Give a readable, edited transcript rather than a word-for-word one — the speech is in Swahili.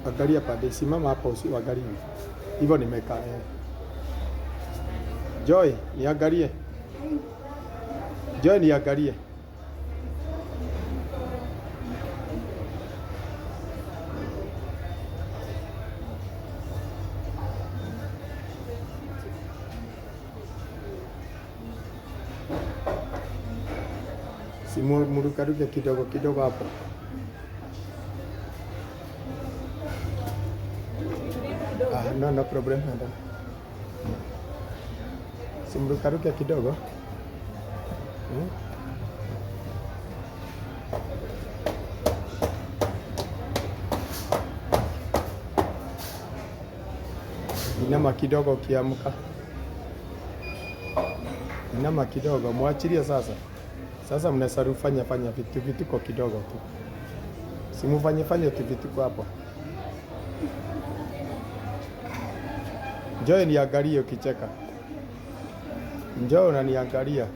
Angalia pande, simama hapo usiangalie. Hivyo nimekaa. Joy, niangalie. Joy, niangalie. Murukaruke kidogo kidogo hapo. No problem, madam. Simurukaruke kidogo. Inama kidogo kiamka. Inama kidogo, mwachilie sasa. Sasa mnaweza fanya vituko kidogo tu. Simufanye tu vituko hapo. Njoo niangalie ukicheka. Njoo unaniangalia.